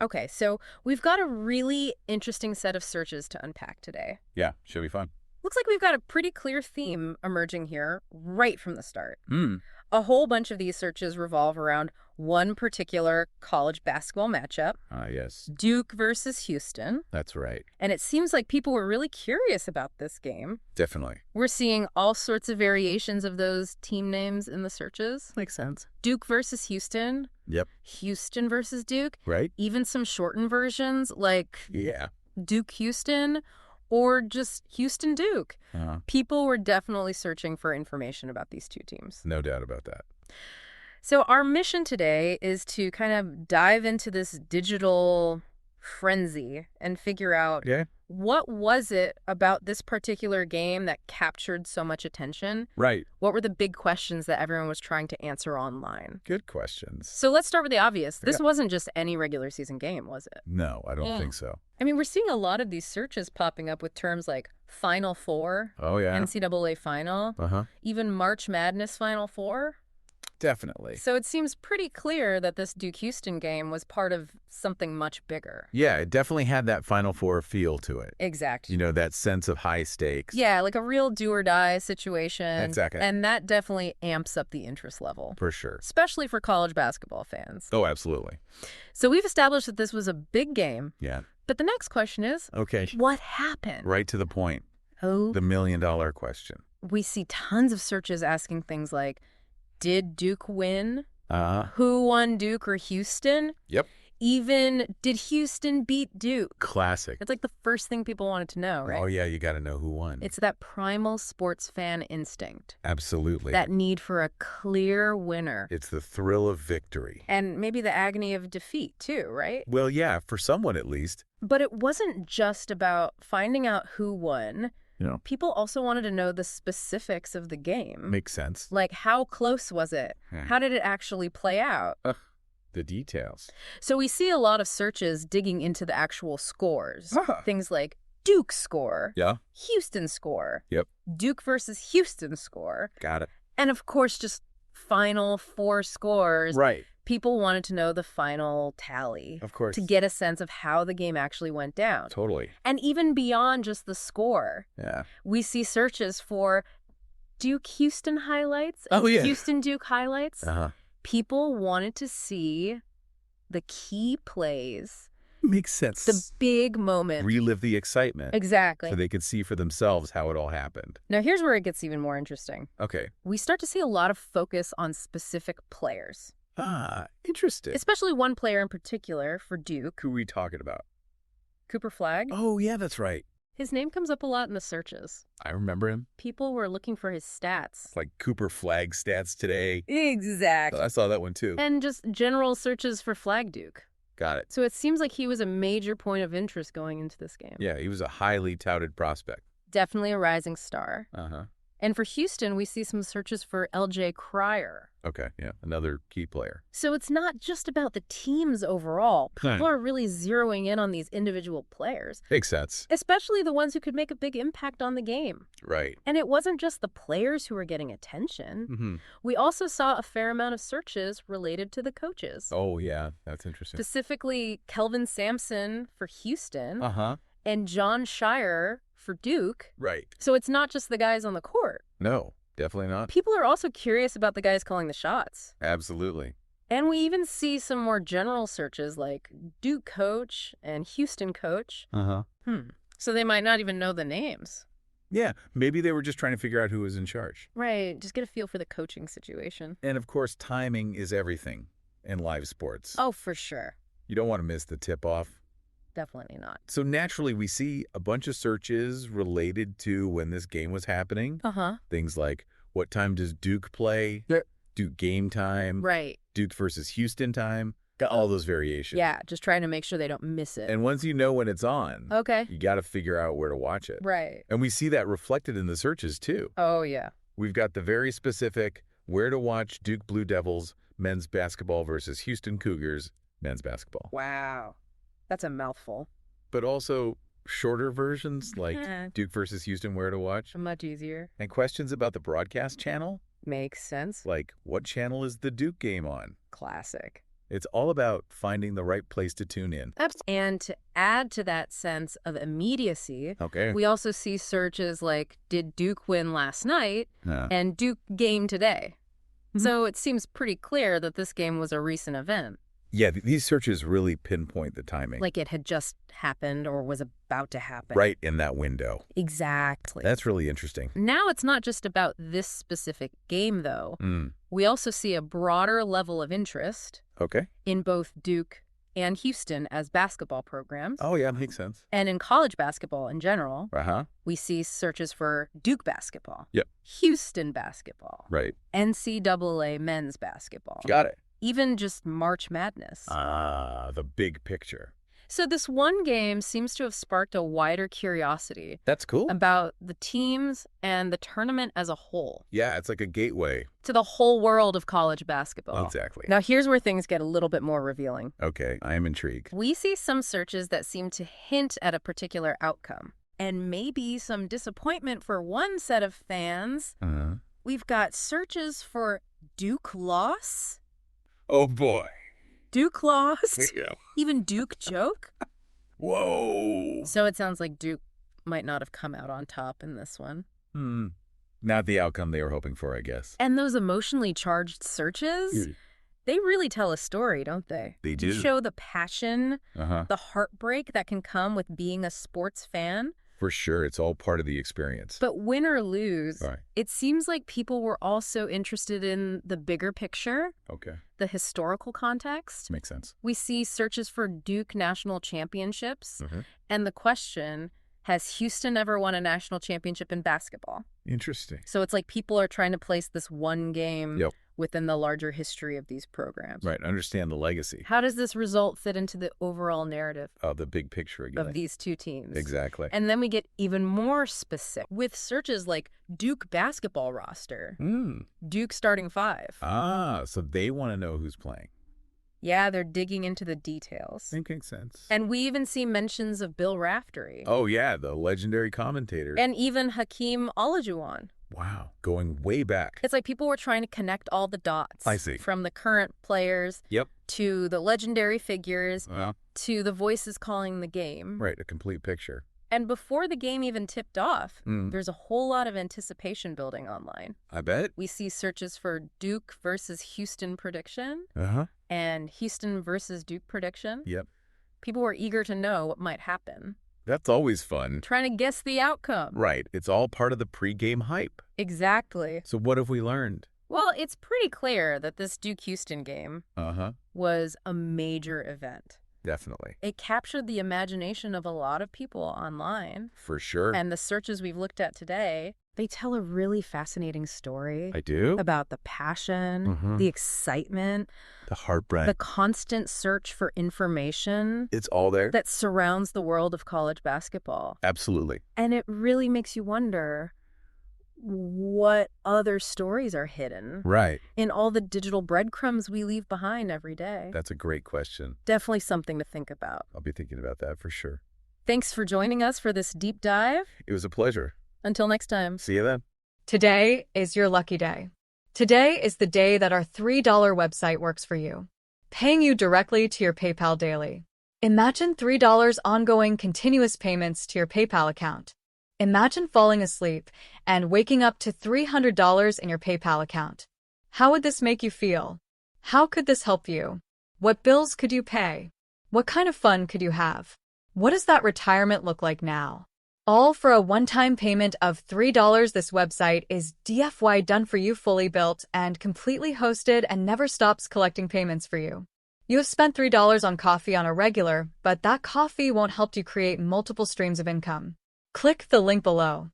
Okay, so we've got a really interesting set of searches to unpack today. Yeah, should be fun. Looks like we've got a pretty clear theme emerging here right from the start. Hmm. A whole bunch of these searches revolve around one particular college basketball matchup, Yes, Duke versus Houston. that's right. And it seems like people were really curious about this game. Definitely. We're seeing all sorts of variations of those team names in the searches. Makes sense. Duke versus Houston, Yep. Houston versus Duke, Right? even some shortened versions like Yeah. Duke Houston or just Houston Duke. People were definitely searching for information about these two teams. No doubt about that. So our mission today is to kind of dive into this digital frenzy and figure out Yeah. what was it about this particular game that captured so much attention? Right. What were the big questions that everyone was trying to answer online? Good questions. So let's start with the obvious. This Yeah. wasn't just any regular season game, was it? No, I don't think so. I mean, we're seeing a lot of these searches popping up with terms like Final Four, Oh, yeah. NCAA Final, even March Madness Final Four. Definitely. So it seems pretty clear that this Duke-Houston game was part of something much bigger. Yeah, it definitely had that Final Four feel to it. Exactly. You know, that sense of high stakes. Yeah, like a real do-or-die situation. Exactly. And that definitely amps up the interest level. For sure. Especially for college basketball fans. Oh, absolutely. So we've established that this was a big game. Yeah. But the next question is, Okay. what happened? Right to the point. Oh. The $1 million question. We see tons of searches asking things like, did Duke win? Uh-huh. Who won, Duke or Houston? Yep. Even, did Houston beat Duke? Classic. It's like the first thing people wanted to know, right? Oh, yeah, you got to know who won. It's that primal sports fan instinct. Absolutely. That need for a clear winner. It's the thrill of victory. And maybe the agony of defeat, too, right? Well, yeah, for someone at least. But it wasn't just about finding out who won. Yeah. People also wanted to know the specifics of the game. Makes sense. Like, how close was it? How did it actually play out? The details. So we see a lot of searches digging into the actual scores. Ah. Things like Duke score. Yeah. Houston score. Yep. Duke versus Houston score. Got it. And of course, just Final Four scores. Right. People wanted to know the final tally. Of course. To get a sense of how the game actually went down. Totally. And even beyond just the score, Yeah. we see searches for Duke Houston highlights. Oh, yeah. Houston Duke highlights. Uh-huh. People wanted to see the key plays, Makes sense. the big moment. Relive the excitement. Exactly. So they could see for themselves how it all happened. Now, here's where it gets even more interesting. Okay. We start to see a lot of focus on specific players, Ah, interesting. especially one player in particular for Duke, Who are we talking about? Cooper Flagg. Oh, yeah, that's right. His name comes up a lot in the searches. I remember him. People were looking for his stats. It's like Cooper Flagg stats today. Exactly. I saw that one too. And just general searches for Flagg Duke. Got it. So it seems like he was a major point of interest going into this game. Yeah, he was a highly touted prospect. Definitely a rising star. Uh-huh. And for Houston, we see some searches for LJ Cryer. Okay, yeah, another key player. So it's not just about the teams overall. People are really zeroing in on these individual players, Makes sense. especially the ones who could make a big impact on the game. Right. And it wasn't just the players who were getting attention. Mm-hmm. We also saw a fair amount of searches related to the coaches. Oh, yeah, that's interesting. Specifically, Kelvin Sampson for Houston Uh-huh. and John Shire for Duke. Right. So it's not just the guys on the court. No, definitely not. People are also curious about the guys calling the shots. Absolutely. And we even see some more general searches like Duke coach and Houston coach. Uh-huh. So they might not even know the names. Yeah, maybe they were just trying to figure out who was in charge. Right. Just get a feel for the coaching situation. And of course, timing is everything in live sports. Oh, for sure. You don't want to miss the tip-off. Definitely not. So naturally, we see a bunch of searches related to when this game was happening. Uh-huh. Things like, what time does Duke play? Yeah. Duke game time. Right. Duke versus Houston time. Got all those variations. Yeah, just trying to make sure they don't miss it. And once you know when it's on, Okay. you got to figure out where to watch it. Right. And we see that reflected in the searches, too. Oh, yeah. We've got the very specific where to watch Duke Blue Devils men's basketball versus Houston Cougars men's basketball. Wow. That's a mouthful. But also shorter versions like Duke versus Houston where to watch. Much easier. And questions about the broadcast channel, Makes sense. like what channel is the Duke game on? Classic. It's all about finding the right place to tune in. And to add to that sense of immediacy, Okay. we also see searches like, did Duke win last night? Yeah. And Duke game today. So it seems pretty clear that this game was a recent event. Yeah, these searches really pinpoint the timing. Like it had just happened or was about to happen. Right in that window. Exactly. That's really interesting. Now it's not just about this specific game, though. We also see a broader level of interest in both Duke and Houston as basketball programs. Oh, yeah, makes sense. And in college basketball in general, Uh-huh. we see searches for Duke basketball, Yep. Houston basketball, Right. NCAA men's basketball, Got it. even just March Madness. Ah, the big picture. So this one game seems to have sparked a wider curiosity That's cool. about the teams and the tournament as a whole Yeah, it's like a gateway. to the whole world of college basketball. Exactly. Now here's where things get a little bit more revealing. Okay, I am intrigued. We see some searches that seem to hint at a particular outcome, and maybe some disappointment for one set of fans. Uh-huh. We've got searches for Duke loss, Oh, boy. Duke lost, Yeah. even Duke joke. Whoa. So it sounds like Duke might not have come out on top in this one. Not the outcome they were hoping for, I guess. And those emotionally charged searches, they really tell a story, don't they? They do. Show the passion, Uh-huh. the heartbreak that can come with being a sports fan. For sure, it's all part of the experience. But win or lose, Right. it seems like people were also interested in the bigger picture, Okay. the historical context. Makes sense. We see searches for Duke national championships, Mhm. and the question, has Houston ever won a national championship in basketball? Interesting. So it's like people are trying to place this one game Yep. within the larger history of these programs. Right, understand the legacy How does this result fit into the overall narrative of the big picture again. of these two teams? Exactly. And then we get even more specific with searches like Duke basketball roster, Duke starting five. Ah, so they want to know who's playing. Yeah, they're digging into the details. Making sense. And we even see mentions of Bill Raftery. Oh, yeah, the legendary commentator. And even Hakeem Olajuwon. Wow, going way back. It's like people were trying to connect all the dots. I see. From the current players to the legendary figures to the voices calling the game. Right, a complete picture. And before the game even tipped off, there's a whole lot of anticipation building online. I bet. We see searches for Duke versus Houston prediction Uh-huh. and Houston versus Duke prediction. Yep. People were eager to know what might happen, That's always fun. trying to guess the outcome. Right, it's all part of the pregame hype. Exactly. So what have we learned? Well, it's pretty clear that this Duke-Houston game Uh-huh. was a major event. Definitely. It captured the imagination of a lot of people online. For sure. And the searches we've looked at today, they tell a really fascinating story. I do? About the passion, the excitement, The heartbreak. the constant search for information It's all there? that surrounds the world of college basketball. Absolutely. And it really makes you wonder what other stories are hidden Right. in all the digital breadcrumbs we leave behind every day. That's a great question. Definitely something to think about. I'll be thinking about that for sure. Thanks for joining us for this deep dive. It was a pleasure. Until next time. See you then. Today is your lucky day. Today is the day that our $3 website works for you, paying you directly to your PayPal daily. Imagine $3 ongoing continuous payments to your PayPal account. Imagine falling asleep and waking up to $300 in your PayPal account. How would this make you feel? How could this help you? What bills could you pay? What kind of fun could you have? What does that retirement look like now? All for a one-time payment of $3. This website is DFY done for you, fully built and completely hosted, and never stops collecting payments for you. You have spent $3 on coffee on a regular, but that coffee won't help you create multiple streams of income. Click the link below.